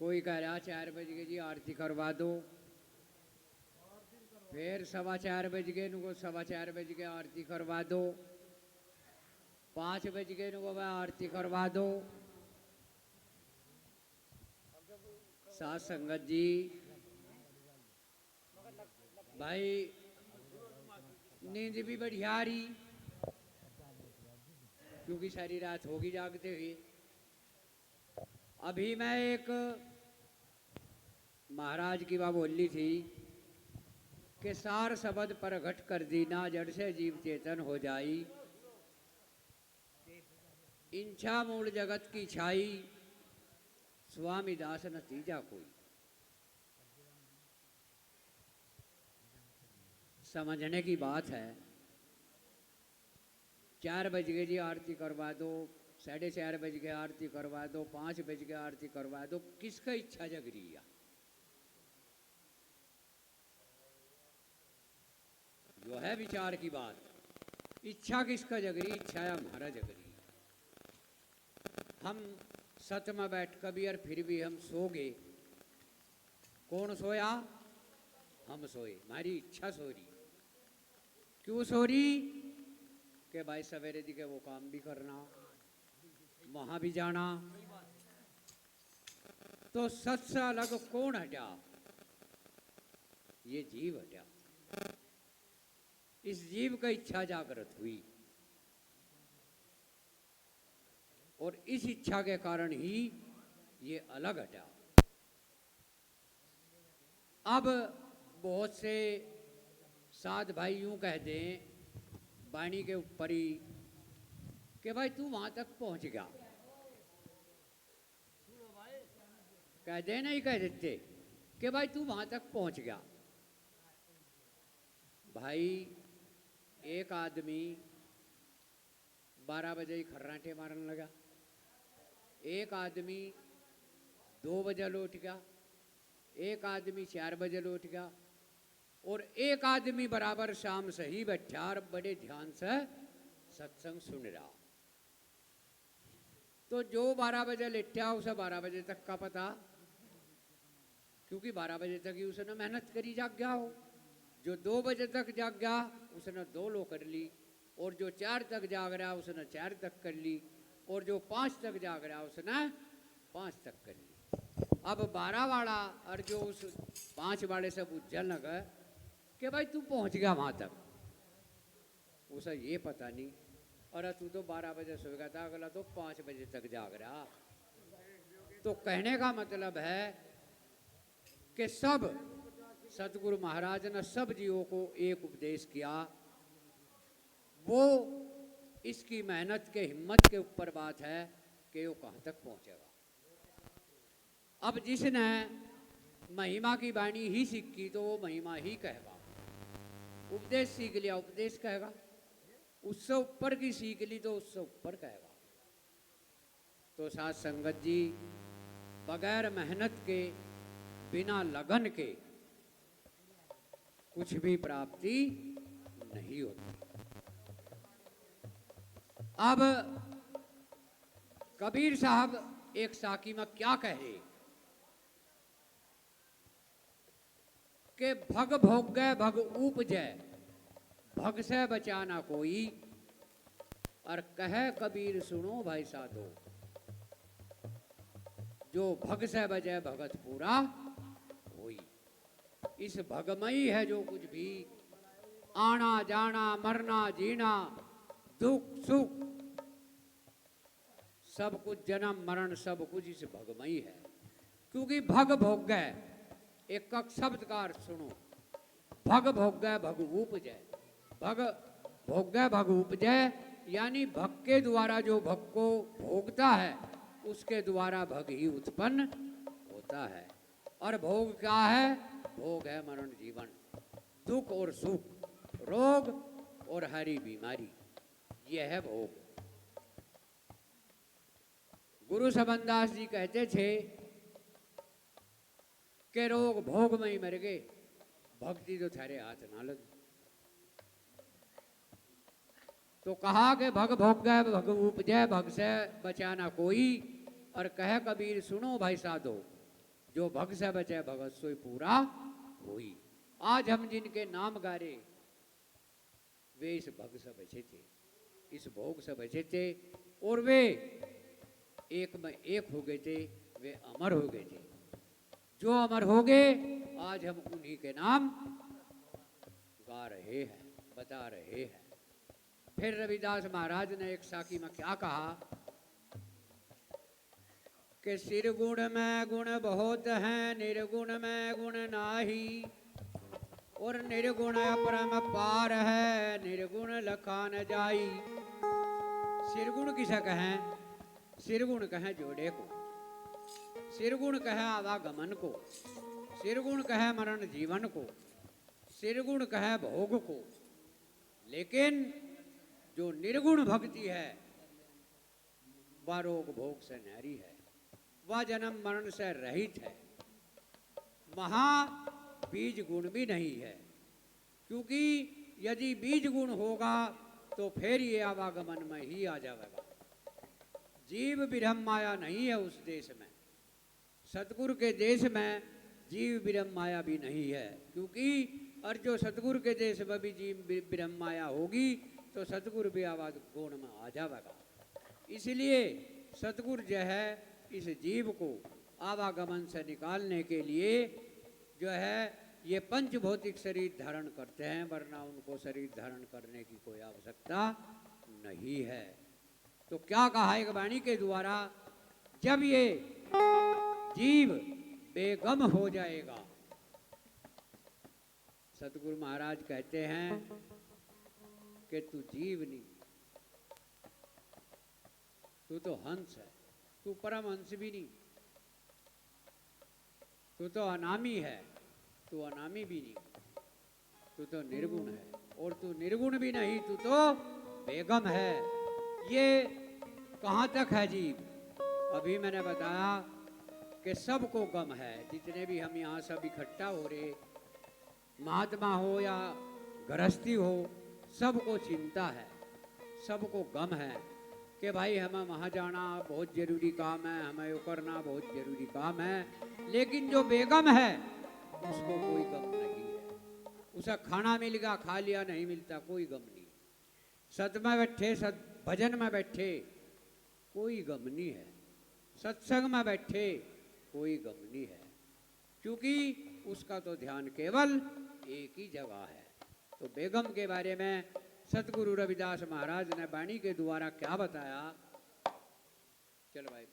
कोई कह रहा 4 बज गए जी आरती करवा दो। फिर 4:15 बज गए नुको 4:15 बज गए आरती करवा दो। 5 बज गए नुको वह आरती करवा दो। साथ संगत जी भाई नींद भी बढ़िया आ रही क्योंकि सारी रात होगी जागते हुए। अभी मैं एक महाराज की बात बोली थी कि सार शब्द प्रगट कर दीना जड़ से जीव चेतन हो जाई। इंछा मूल जगत की छाई स्वामी दास नतीजा कोई। समझने की बात है। 4 बज गए जी आरती करवा दो, 4:30 बज गए आरती करवा दो, 5 बज गए आरती करवा दो। किसका इच्छा जग रही है? जो है विचार की बात, इच्छा किसका जग रही? इच्छा हमारा जग रही। हम सत में बैठ कभी और फिर भी हम सो गए। कौन सोया? हम सोए, हमारी इच्छा सो रही। क्यों सो रही? कि भाई सवेरे जी के वो काम भी करना, वहां भी जाना। तो सत से अलग कौन हटा? ये जीव हटा। इस जीव का इच्छा जागृत हुई और इस इच्छा के कारण ही ये अलग हटा। अब बहुत से साध भाई यूं कह दें वाणी के ऊपर ही कि भाई तू वहां तक पहुंच गया, कह दे नहीं कह देते कि भाई तू वहां तक पहुंच गया। भाई एक आदमी 12 बजे ही खर्राटे मारने लगा, एक आदमी 2 बजे लौट गया, एक आदमी 4 बजे लौट गया और एक आदमी बराबर शाम से ही बैठा और बड़े ध्यान से सत्संग सुन रहा। तो जो 12 बजे लेटा उसे 12 बजे तक का पता, क्योंकि 12 बजे तक ही उसने मेहनत करी जाग गया हो। जो 2 बजे तक जाग गया उसने 2 लो कर ली, और जो 4 तक जाग रहा उसने 4 तक कर ली, और जो 5 तक जाग रहा उसने 5 तक कर ली। अब 12 वाला और जो उस 5 वाले से बुझने लगा कि भाई तू पहुंच गया वहां तक, उसे ये पता नहीं। अरे तू तो 12 बजे सोएगा था, अगला तो 5 बजे तक जाग रहा। तो कहने का मतलब है कि सब सतगुरु महाराज ने सब जीवों को एक उपदेश किया। वो इसकी मेहनत के हिम्मत के ऊपर बात है कि वो कहां तक पहुंचेगा। अब जिसने महिमा की वाणी ही सीखी तो वो महिमा ही कहेगा। उपदेश सीख लिया उपदेश कहेगा, उससे ऊपर की सीख ली तो उससे ऊपर कहेगा। तो साथ संगत जी बगैर मेहनत के बिना लगन के कुछ भी प्राप्ति नहीं होती। अब कबीर साहब एक साकी में क्या कहे कि भग भोग गए भग उपजय, भग से बचाना कोई, और कहे कबीर सुनो भाई साधो, जो भग से बजे भगत पूरा होई। इस भगमई है जो कुछ भी, आना जाना मरना जीना दुख सुख सब कुछ, जन्म मरण सब कुछ इस भगमई है। क्योंकि भग भोग गए, एक शब्द का अर्थ सुनो, भग भोग गए भग उपजय। भग भोग गए भग उपजय यानी भग के द्वारा जो भग को भोगता है उसके द्वारा भग ही उत्पन्न होता है। और भोग क्या है? भोग है मरण जीवन, दुख और सुख, रोग और हरी बीमारी, यह है भोग। गुरु सबनदास जी कहते थे कि रोग भोग में ही मर गए, भक्ति तो थारे हाथ ना लगी। तो कहा कि भग भोग गए भग उपजय, भग से बचाना कोई, और कहे कबीर सुनो भाई साधो, जो भग से बचे भगत सोई पूरा हुई। आज हम जिनके नाम गारे वे इस भग से बचे थे, इस भोग से बचे थे, और वे एक में एक हो गए थे, वे अमर हो गए थे। जो अमर हो गए आज हम उन्हीं के नाम गा रहे हैं, बता रहे हैं। फिर रविदास महाराज ने एक साखी में क्या कहा कि सिर गुण में गुण बहुत हैं, निर्गुण में गुण नाही, और निर्गुण अपरम पार है, निर्गुण लखा न जाई। सिरगुण किसे कहें? सिरगुण कहें जोड़े को, सिरगुण कहे आवागमन को, सिरगुण कहे मरण जीवन को, सिरगुण कहे भोग को। लेकिन जो निर्गुण भक्ति है वह रोग भोग से न्यारी है, वह जन्म मरण से रहित है। वहां बीज गुण भी नहीं है, क्योंकि यदि बीज गुण होगा तो फिर ये आवागमन में ही आ जाएगा। जीव विरम माया नहीं है उस देश में, सतगुरु के देश में जीव विरम माया भी नहीं है, क्योंकि और जो सतगुरु के देश में भी जीव विरम माया होगी तो सतगुरु भी आवाज गुण में आ जाएगा। इसलिए सतगुरु जो है इस जीव को आवागमन से निकालने के लिए जो है ये पंच भौतिक शरीर धारण करते हैं, वरना उनको शरीर धारण करने की कोई आवश्यकता नहीं है। तो क्या कहा एक वाणी के द्वारा, जब ये जीव बेगम हो जाएगा, सतगुरु महाराज कहते हैं कि तू जीव नहीं, तू तो हंस है, तू परम हंस भी नहीं, तू तो अनामी है, तू अनामी भी नहीं, तू तो निर्गुण है, और तू निर्गुण भी नहीं, तू तो बेगम है। ये कहाँ तक है जीव? अभी मैंने बताया कि सबको गम है, जितने भी हम यहाँ सब इकट्ठा हो रहे, महात्मा हो या गृहस्थी हो, सबको चिंता है, सबको गम है कि भाई हमें वहाँ जाना बहुत जरूरी काम है, हमें वो करना बहुत जरूरी काम है। लेकिन जो बेगम है उसको कोई गम नहीं है, उसे खाना मिल गया खा लिया, नहीं मिलता कोई गम नहीं, सत में बैठे सत भजन में बैठे कोई गम नहीं है, सत्संग में बैठे कोई गम नहीं है, क्योंकि उसका तो ध्यान केवल एक ही जगह है। तो बेगम के बारे में सतगुरु रविदास महाराज ने वाणी के द्वारा क्या बताया, चलो भाई।